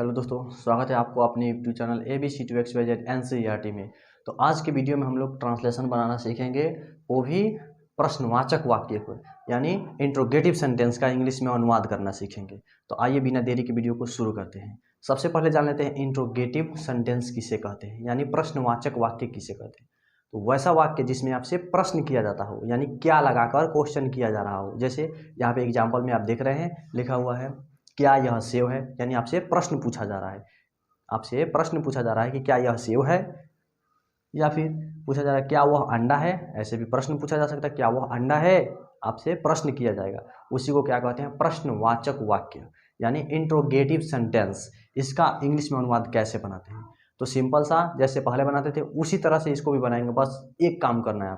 Hello दोस्तों, स्वागत है आपको अपने यूट्यूब चैनल ABC2XYZ NCERT में। तो आज के वीडियो में हम लोग ट्रांसलेशन बनाना सीखेंगे, वो भी प्रश्नवाचक वाक्य को, यानी इंट्रोगेटिव सेंटेंस का इंग्लिश में अनुवाद करना सीखेंगे। तो आइए बिना देरी के वीडियो को शुरू करते हैं। सबसे पहले जान लेते हैं इंट्रोगेटिव सेंटेंस किसे कहते हैं, यानी प्रश्नवाचक वाक्य किसे कहते हैं। तो वैसा वाक्य जिसमें आपसे प्रश्न किया जाता हो, यानी क्या लगाकर क्वेश्चन किया जा रहा हो। जैसे यहाँ पे एग्जाम्पल में आप देख रहे हैं, लिखा हुआ है क्या यह सेव है, यानी आपसे प्रश्न पूछा जा रहा है। आपसे प्रश्न पूछा जा रहा है कि क्या यह सेव है, या फिर पूछा जा रहा है क्या वह अंडा है। ऐसे भी प्रश्न पूछा जा सकता है, क्या वह अंडा है, आपसे प्रश्न किया जाएगा। उसी को क्या कहते हैं, प्रश्नवाचक वाक्य, यानी इंट्रोगेटिव सेंटेंस। इसका इंग्लिश में अनुवाद कैसे बनाते हैं, तो सिंपल सा जैसे पहले बनाते थे उसी तरह से इसको भी बनाएंगे। बस एक काम करना है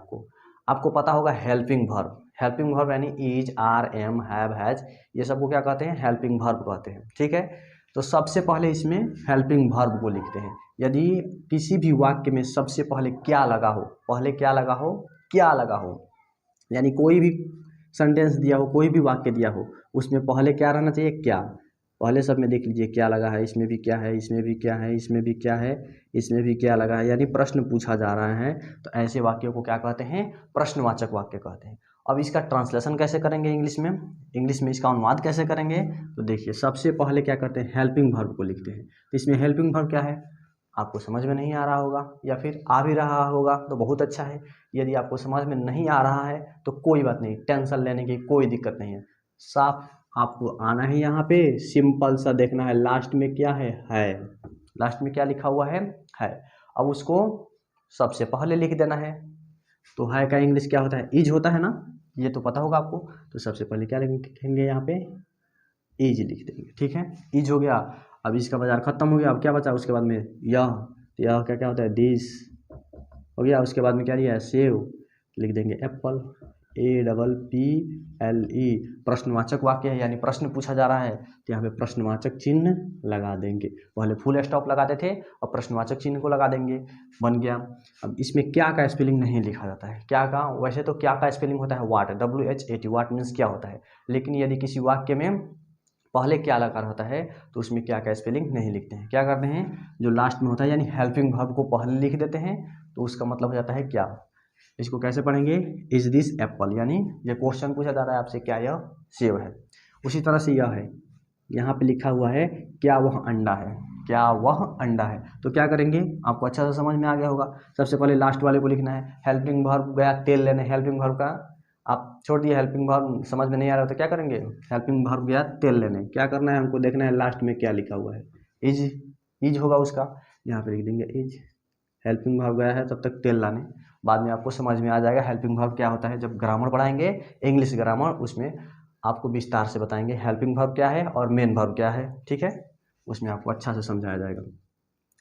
आपको पता होगा हेल्पिंग वर्ब। हेल्पिंग वर्ब यानी is, are, am, have, has, ये सबको क्या कहते हैं, हेल्पिंग वर्ब कहते हैं। ठीक है, तो सबसे पहले इसमें हेल्पिंग वर्ब को लिखते हैं। यदि किसी भी वाक्य में सबसे पहले क्या लगा हो, क्या लगा हो, यानी कोई भी सेंटेंस दिया हो, कोई भी वाक्य दिया हो, उसमें पहले क्या रहना चाहिए, क्या। पहले सब में देख लीजिए क्या लगा है, इसमें भी क्या है, इसमें भी क्या है, इसमें भी क्या है, इसमें भी क्या लगा है, यानी प्रश्न पूछा जा रहा है। तो ऐसे वाक्यों को क्या कहते हैं, प्रश्नवाचक वाक्य कहते हैं। अब इसका ट्रांसलेशन कैसे करेंगे इंग्लिश में इसका अनुवाद कैसे करेंगे, तो देखिए सबसे पहले क्या करते हैं, हेल्पिंग वर्ब को लिखते हैं। तो इसमें हेल्पिंग वर्ब क्या है, आपको समझ में नहीं आ रहा होगा, या फिर आ भी रहा होगा तो बहुत अच्छा है। यदि आपको समझ में नहीं आ रहा है तो कोई बात नहीं, टेंशन लेने की कोई दिक्कत नहीं है। साफ आपको आना है, यहाँ पे सिंपल सा देखना है, लास्ट में क्या है, लास्ट में क्या लिखा हुआ है। अब उसको सबसे पहले लिख देना है। तो है का इंग्लिश क्या होता है, इज होता है ना, ये तो पता होगा आपको। तो सबसे पहले क्या लिखेंगे, यहाँ पे इज लिख देंगे। ठीक है, इज हो गया। अब इसका बाजार खत्म हो गया, अब क्या बचा उसके बाद में, यह। तो यह क्या होता है, दिस हो गया। उसके बाद में क्या दिया है, सेव, लिख देंगे एप्पल, APPLE। प्रश्नवाचक वाक्य है, यानी प्रश्न पूछा जा रहा है, तो यहाँ पे प्रश्नवाचक चिन्ह लगा देंगे। पहले फुल स्टॉप लगाते थे, और प्रश्नवाचक चिन्ह को लगा देंगे, बन गया। अब इसमें क्या का स्पेलिंग नहीं लिखा जाता है, क्या का, वैसे तो क्या का स्पेलिंग होता है वाट, WHAT, वाट मीन्स क्या होता है। लेकिन यदि किसी वाक्य में पहले क्या लगा रहता है तो उसमें क्या का स्पेलिंग नहीं लिखते हैं। क्या करते हैं, जो लास्ट में होता है, यानी हेल्पिंग वर्ब को पहले लिख देते हैं, तो उसका मतलब हो जाता है क्या। इसको कैसे पढ़ेंगे, इज दिस एप्पल, यानी ये क्वेश्चन पूछा जा रहा है आपसे, क्या यह सेब है। उसी तरह से यह है, यहाँ पे लिखा हुआ है क्या वह अंडा है, क्या वह अंडा है। तो क्या करेंगे, आपको अच्छा से समझ में आ गया होगा। सबसे पहले लास्ट वाले को लिखना है। हेल्पिंग वर्ब गया तेल लेने, हेल्पिंग वर्ब का आप छोड़ दिए, हेल्पिंग वर्ब समझ में नहीं आ रहा तो क्या करेंगे, हेल्पिंग वर्ब गया तेल लेने। क्या करना है हमको, देखना है लास्ट में क्या लिखा हुआ है, इज होगा उसका, यहाँ पे लिख देंगे इज। हेल्पिंग वर्ब गया है तब तक तेल लाने, बाद में आपको समझ में आ जाएगा हेल्पिंग वर्ब क्या होता है। जब ग्रामर पढ़ाएंगे, इंग्लिश ग्रामर, उसमें आपको विस्तार से बताएंगे हेल्पिंग वर्ब क्या है और मेन वर्ब क्या है। ठीक है, उसमें आपको अच्छा से समझाया जाएगा।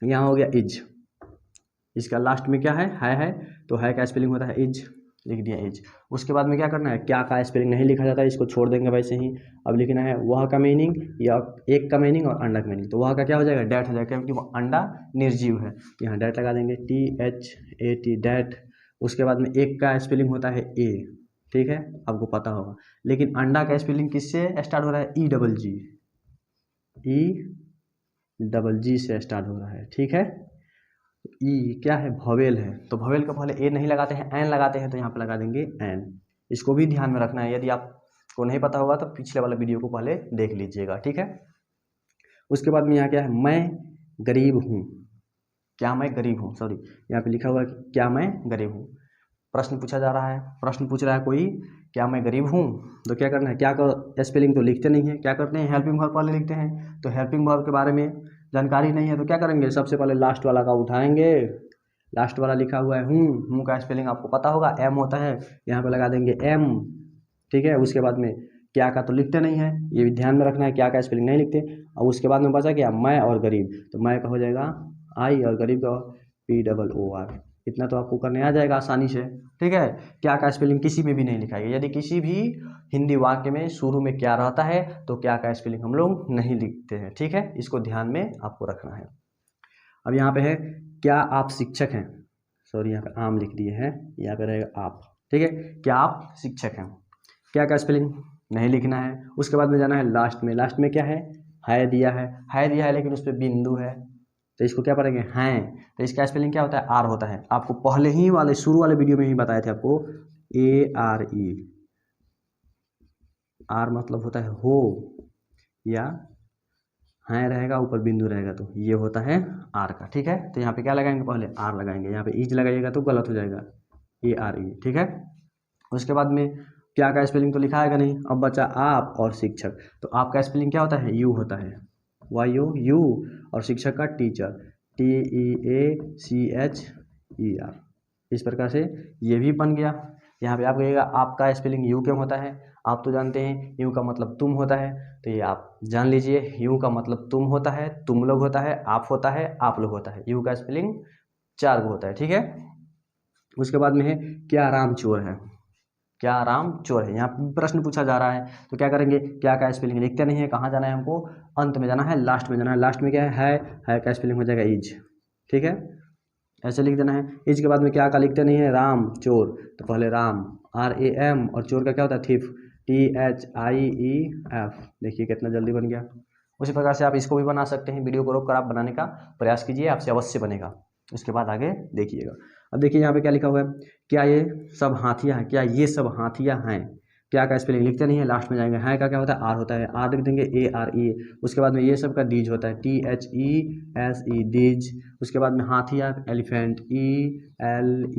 यहाँ हो गया इज, इसका लास्ट में क्या है, तो है का स्पेलिंग होता है इज, लिख दिया इज। उसके बाद में क्या करना है, क्या का स्पेलिंग नहीं लिखा जाता है, इसको छोड़ देंगे वैसे ही। अब लिखना है वह का मीनिंग, या एक का मीनिंग और अंडा का मीनिंग। तो वह का क्या हो जाएगा, डैट हो जाएगा, क्योंकि वो अंडा निर्जीव है। तो यहाँ डैट लगा देंगे, THAT, डैट। उसके बाद में एक का स्पेलिंग होता है ए, ठीक है, आपको पता होगा। लेकिन अंडा का स्पेलिंग किससे स्टार्ट हो रहा है, EGG से स्टार्ट हो रहा है। ठीक है, ई क्या है, भवेल है, तो भवेल का पहले ए नहीं लगाते हैं, एन लगाते हैं, तो यहाँ पे लगा देंगे एन। इसको भी ध्यान में रखना है, यदि आपको नहीं पता होगा तो पिछले वाला वीडियो को पहले देख लीजिएगा। ठीक है, उसके बाद में यहाँ क्या है, मैं गरीब हूँ, क्या मैं गरीब हूँ, सॉरी, यहाँ पे लिखा हुआ है कि क्या मैं गरीब हूँ। प्रश्न पूछा जा रहा है, प्रश्न पूछ रहा है कोई, क्या मैं गरीब हूँ। तो क्या करना है, क्या का स्पेलिंग तो लिखते नहीं है, क्या करते हैं, हेल्पिंग वर्ब पहले लिखते हैं। तो हेल्पिंग वर्ब के बारे में जानकारी नहीं है तो क्या करेंगे, सबसे पहले लास्ट वाला का उठाएंगे। लास्ट वाला लिखा हुआ है हूँ का स्पेलिंग आपको पता होगा, एम होता है, यहाँ पे लगा देंगे एम। ठीक है, उसके बाद में क्या का तो लिखते नहीं है, ये भी ध्यान में रखना है, क्या का स्पेलिंग नहीं लिखते। और उसके बाद में बचा क्या, मैं और गरीब, तो मैं का हो जाएगा आई, और गरीब का POOR। इतना तो आपको करने आ जाएगा आसानी से। ठीक है, क्या का स्पेलिंग किसी में भी नहीं लिखा है। यदि किसी भी हिंदी वाक्य में शुरू में क्या रहता है तो क्या का स्पेलिंग हम लोग नहीं लिखते हैं। ठीक है, इसको ध्यान में आपको रखना है। अब यहाँ पे है क्या आप शिक्षक हैं, सॉरी यहाँ पे आम लिख दिए हैं, यहाँ पे रहेगा आप। ठीक है, क्या आप शिक्षक हैं, क्या का स्पेलिंग नहीं लिखना है। उसके बाद में जाना है लास्ट में, लास्ट में क्या है, है दिया है लेकिन उस पर बिंदु है, तो इसको क्या पढ़ेंगे, हैं। तो इसका स्पेलिंग क्या होता है, आर होता है। आपको पहले ही वाले शुरू वाले वीडियो में ही बताए थे आपको, ARE, आर मतलब होता है हो, या हैं रहेगा ऊपर बिंदु रहेगा तो ये होता है आर का, ठीक है। तो यहाँ पे क्या लगाएंगे, पहले आर लगाएंगे, यहाँ पे इज लगाइएगा तो गलत हो जाएगा, ARE, ठीक है। उसके बाद में क्या का स्पेलिंग तो लिखा है नहीं, अब बचा आप और शिक्षक। तो आपका स्पेलिंग क्या होता है, यू होता है, YU, और शिक्षक का टीचर, TEACHER। इस प्रकार से ये भी बन गया। यहाँ पे आप कहिएगा आपका स्पेलिंग यू क्यों होता है, आप तो जानते हैं यू का मतलब तुम होता है, तो ये आप जान लीजिए, यू का मतलब तुम होता है, तुम लोग होता है, आप होता है, आप लोग होता है। यू का स्पेलिंग 4 होता है, ठीक है। उसके बाद में है क्या राम चोर है, क्या राम चोर है। यहाँ प्रश्न पूछा जा रहा है तो क्या करेंगे, क्या का स्पेलिंग लिखते नहीं है, कहाँ जाना है हमको, अंत में जाना है, लास्ट में जाना है। लास्ट में क्या है का स्पेलिंग हो जाएगा इज, ठीक है, ऐसे लिख देना है। इज के बाद में क्या का लिखते नहीं है, राम चोर, तो पहले राम, RAM, और चोर का क्या होता है, थिफ, THIEF। देखिए कितना जल्दी बन गया। उसी प्रकार से आप इसको भी बना सकते हैं, वीडियो को रोक कर आप बनाने का प्रयास कीजिए, आपसे अवश्य बनेगा। उसके बाद आगे देखिएगा। अब देखिए यहाँ पे क्या लिखा हुआ है, क्या ये सब हाथियाँ हैं, क्या ये सब हाथियाँ हैं। क्या का स्पेलिंग लिखते नहीं है, लास्ट में जाएंगे, है का क्या होता है, आर होता है, आर लिख देंगे, ARE। उसके बाद में ये सब का डीज होता है, THESE, डीज। उसके बाद में हाथिया, एलिफेंट, ELEPHANT,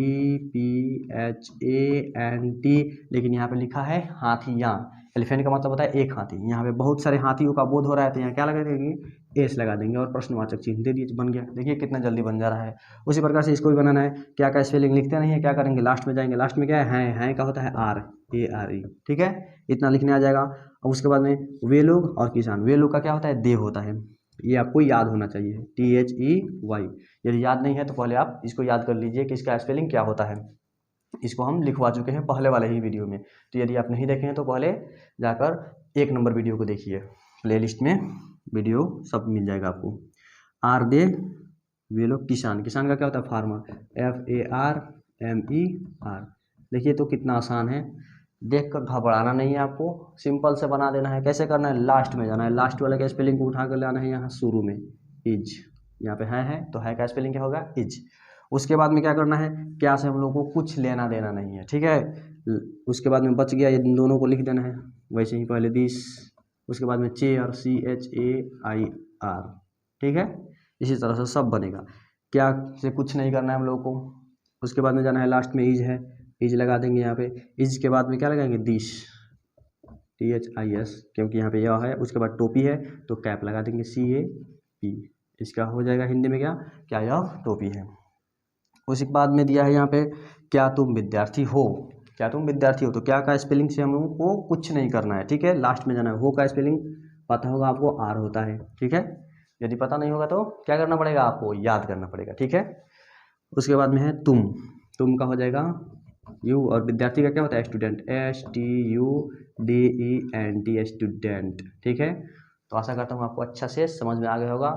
लेकिन यहाँ पे लिखा है हाथियाँ। एलिफेंट का मतलब होता है एक हाथी, यहाँ पे बहुत सारे हाथियों का बोध हो रहा है, तो यहाँ क्या लगा देंगे, एस लगा देंगे और प्रश्नवाचक चिन्ह दे दिए, बन गया। देखिए कितना जल्दी बन जा रहा है। उसी प्रकार से इसको भी बनाना है, क्या का स्पेलिंग लिखते नहीं है, क्या करेंगे, लास्ट में जाएंगे, लास्ट में क्या है का होता है ARE, ठीक है, इतना लिखने आ जाएगा। और उसके बाद में वे लोग और किसान, वे लोग का क्या होता है, देव होता है, ये आपको याद होना चाहिए, THEY। यदि याद नहीं है तो पहले आप इसको याद कर लीजिए कि इसका स्पेलिंग क्या होता है। इसको हम लिखवा चुके हैं पहले वाले ही वीडियो में, तो यदि आप नहीं देखे हैं तो पहले जाकर 1 नंबर वीडियो को देखिए, प्लेलिस्ट में वीडियो सब मिल जाएगा आपको। आर दे, वे लोग किसान, किसान का क्या होता है, फार्मर, FARMER। देखिए तो कितना आसान है, देखकर घबराना नहीं है आपको, सिंपल से बना देना है। कैसे करना है, लास्ट में जाना है, लास्ट वाले का स्पेलिंग को उठा कर लाना है यहाँ शुरू में, इज, यहाँ पे है तो है का स्पेलिंग क्या होगा, इज। उसके बाद में क्या करना है, क्या से हम लोग को कुछ लेना देना नहीं है, ठीक है। उसके बाद में बच गया, ये दोनों को लिख देना है वैसे ही, पहले दिस, उसके बाद में चेयर, CHAIR, ठीक है। इसी तरह से सब बनेगा, क्या से कुछ नहीं करना है हम लोग को। उसके बाद में जाना है, लास्ट में इज है, इज लगा देंगे यहाँ पे। इज के बाद में क्या लगाएंगे, दिस, THIS, क्योंकि यहाँ पे यह है। उसके बाद टोपी है तो कैप लगा देंगे, CAP। इसका हो जाएगा हिंदी में क्या यह टोपी है। उसी के बाद में दिया है यहाँ पे, क्या तुम विद्यार्थी हो, क्या तुम विद्यार्थी हो, तो क्या का स्पेलिंग से हम लोगों को कुछ नहीं करना है, ठीक है। लास्ट में जाना है, हो का स्पेलिंग पता होगा आपको, आर होता है, ठीक है। यदि पता नहीं होगा तो क्या करना पड़ेगा, आपको याद करना पड़ेगा, ठीक है। उसके बाद में है तुम का हो जाएगा यू, और विद्यार्थी का क्या होता है, स्टूडेंट, STUDENT, स्टूडेंट, ठीक है। तो आशा करता हूँ आपको अच्छा से समझ में आ गया होगा।